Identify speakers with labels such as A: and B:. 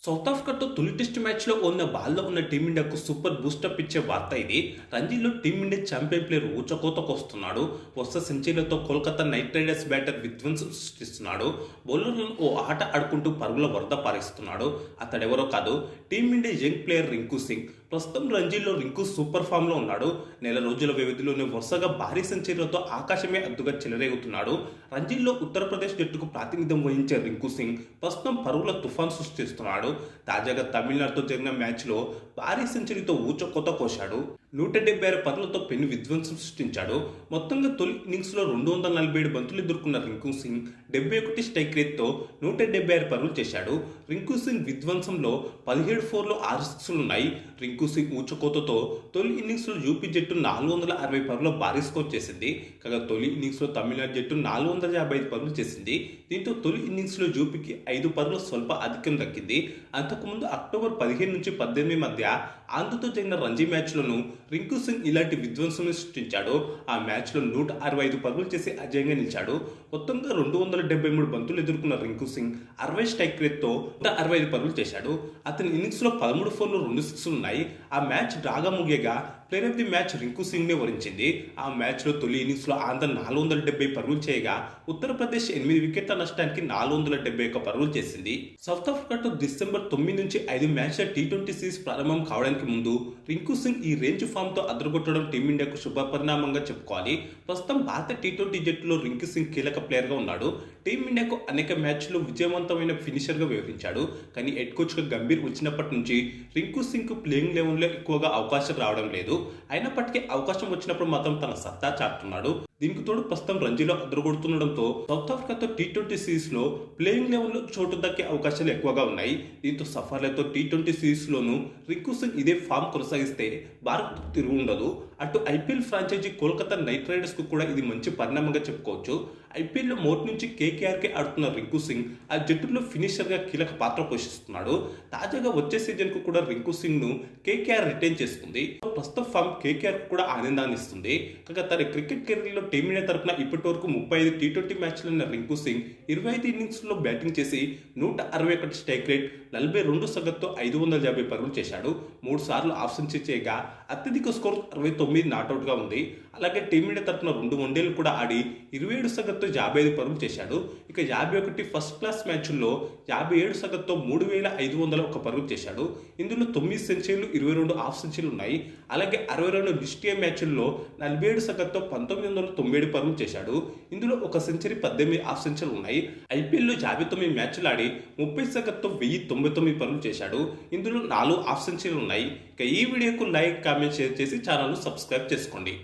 A: South ఆఫ్రికాతో తొలి test మ్యాచ్లో ఉన్న బాల్లో ఉన్న టీమిండియాకు సూపర్ బూస్టప్ ఇచ్చే వార్త ఇది. రంజీలో టీమిండియా ఛాంపియన్ ప్లేయర్ ఊచకోతకు వస్తున్నాడు. వరుస సెంచరీలతో కోల్కతా నైట్ రైడర్స్ బ్యాటర్ విధ్వంసం సృష్టిస్తున్నాడు. బౌలర్లను ఓ ఆట ఆడుకుంటూ పరుగుల వరద పారేస్తున్నాడు. అతడెవరో కాదు, team India young player Rinku Singh. ప్రస్తుతం రంజీలో రింకు సూపర్ ఫామ్ లో ఉన్నాడు. నెల రోజుల వ్యవధిలోనే వరుసగా భారీ సెంచరీలతో ఆకాశమే అద్దుగా చెలరేగుతున్నాడు. రంజీల్లో ఉత్తరప్రదేశ్ జట్టుకు ప్రాతినిధ్యం వహించే రింకు సింగ్ ప్రస్తుతం పరుగుల తుఫాన్ సృష్టిస్తున్నాడు. తాజాగా తమిళనాడుతో జరిగిన మ్యాచ్లో భారీ సెంచరీతో ఊచకోత కోశాడు. 176 పరుగులతో పెను విధ్వంసం సృష్టించాడు. మొత్తంగా తొలి ఇన్నింగ్స్లో 247 బంతులు ఎదుర్కొన్న రింకు సింగ్ 71 స్ట్రైక్ రేట్తో 176 పరుగులు చేశాడు. రింకు సింగ్ విధ్వంసంలో 17 ఫోర్లు 6 సిక్స్లున్నాయి. రింకు సింగ్ ఊచకోతతో తొలి ఇన్నింగ్స్లో యూపీ జట్టు 460 పరుగుల భారీ స్కోర్ చేసింది. కాగా తొలి ఇన్నింగ్స్లో తమిళనాడు జట్టు 455 పరుగులు చేసింది. దీంతో తొలి ఇన్నింగ్స్లో యూపీకి 5 పరుగుల స్వల్ప ఆధిక్యం దక్కింది. అంతకుముందు అక్టోబర్ 15 నుంచి 18 మధ్య ఆంధ్రతో జరిగిన రంజీ మ్యాచ్లోనూ రింకు సింగ్ ఇలాంటి విధ్వంసం సృష్టించాడు. ఆ మ్యాచ్లో 165 పరుగులు చేసి అజయంగా నిలిచాడు. మొత్తంగా 273 బంతులు ఎదుర్కొన్న రింకు సింగ్ 60 స్ట్రైక్ రేట్తో 165 పరుగులు చేశాడు. అతని ఇన్నింగ్స్లో 13 ఫోర్లు 2 సిక్స్లున్నాయి. ఆ మ్యాచ్ డ్రాగా ముగియగా player of the match Rinku Singh నే వరించింది. ఆ మ్యాచ్లో తొలి ఇన్నింగ్స్లో ఆంధ్ర 470 పరుగులు చేయగా ఉత్తరప్రదేశ్ 8 వికెట్ల నష్టానికి 471 పరుగులు చేసింది. సౌత్ ఆఫ్రికాతో డిసెంబర్ 9 నుంచి 5 మ్యాచ్ల టీ20 సిరీస్ ప్రారంభం కావడానికి ముందు రింకు సింగ్ ఈ రేంజ్ ఫామ్ తో అదరగొట్టడం టీమిండియాకు శుభ పరిణామంగా చెప్పుకోవాలి. ప్రస్తుతం భారత టీ20 జట్టులో రింకు సింగ్ కీలక ప్లేయర్ గా ఉన్నాడు. టీమిండియాకు అనేక మ్యాచ్ల్లో విజయవంతమైన ఫినిషర్ గా వ్యవహరించాడు. కానీ హెడ్ కోచ్ గా గంభీర్ వచ్చినప్పటి నుంచి రింకు సింగ్ కు ప్లేయింగ్ లెవెల్ లో ఎక్కువగా అవకాశం రావడం లేదు. అయినప్పటికీ అవకాశం వచ్చినప్పుడు మాత్రం తన సత్తా చాటుతున్నాడు. దీనికి తోడు ప్రస్తుతం రంజీలో అదరగొడుతుండడంతో సౌత్ ఆఫ్రికాతో టీ20 సిరీస్ లో ప్లేయింగ్ లెవెల్ లో చోటు దక్కే అవకాశాలు ఎక్కువగా ఉన్నాయి. దీంతో సఫర్లతో టీ20 సిరీస్ లోను రింకు సింగ్ ఇదే ఫామ్ కొనసాగిస్తే భారత్ తిరుగు ఉండదు. అటు IPL franchise Kolkata Knight Riders కు కూడా ఇది మంచి పరిణామంగా చెప్పుకోవచ్చు. ఐపీఎల్ లో మొదటి నుంచి కేకేఆర్ కే ఆడుతున్న రింకు సింగ్ ఆ జట్టులో ఫినిషర్ గా కీలక పాత్ర పోషిస్తున్నాడు. తాజాగా వచ్చే సీజన్ కు కూడా రింకు సింగ్ ను కేకేఆర్ రిటైన్ చేస్తుంది. ప్రస్తుత ఫామ్ కేకేఆర్ కు కూడా ఆనందాన్ని ఇస్తుంది. కాగా తన క్రికెట్ కెరీర్ లో టీమిండియా తరఫున ఇప్పటి వరకు 35 టీ20 మ్యాచ్లున్న రింకు సింగ్ 25 ఇన్నింగ్స్లో బ్యాటింగ్ చేసి 161 స్ట్రైక్ రేట్, 42 సగటుతో 550 పరుగులు చేశాడు. 3 సార్లు హాఫ్ సెంచరీ చేయగా అత్యధిక స్కోర్ 69 నాట్అవుట్ గా ఉంది. అలాగే టీమిండియా తరఫున 2 వన్డేలు కూడా ఆడి 27 సగటుతో 55 పరుగులు చేశాడు. ఇక 51 ఫస్ట్ క్లాస్ మ్యాచ్ల్లో 57 సగటుతో 3501 పరుగులు చేశాడు. ఇందులో 9 సెంచరీలు, 22 హాఫ్ సెంచరీలు ఉన్నాయి. అలాగే 62 లిస్ట్ ఏ మ్యాచ్ల్లో 47 సగటుతో 1997 పరుగులు చేశాడు. ఇందులో 1 సెంచరీ, 18 హాఫ్ సెంచరీలు ఉన్నాయి. ఐపీఎల్లో 59 మ్యాచ్లు ఆడి 30 సగటుతో 1099 పరుగులు చేశాడు. ఇందులో 4 హాఫ్ సెంచరీలు ఉన్నాయి. ఇక ఈ వీడియోకు లైక్, కామెంట్, షేర్ చేసి ఛానల్ను సబ్స్క్రైబ్ చేసుకోండి.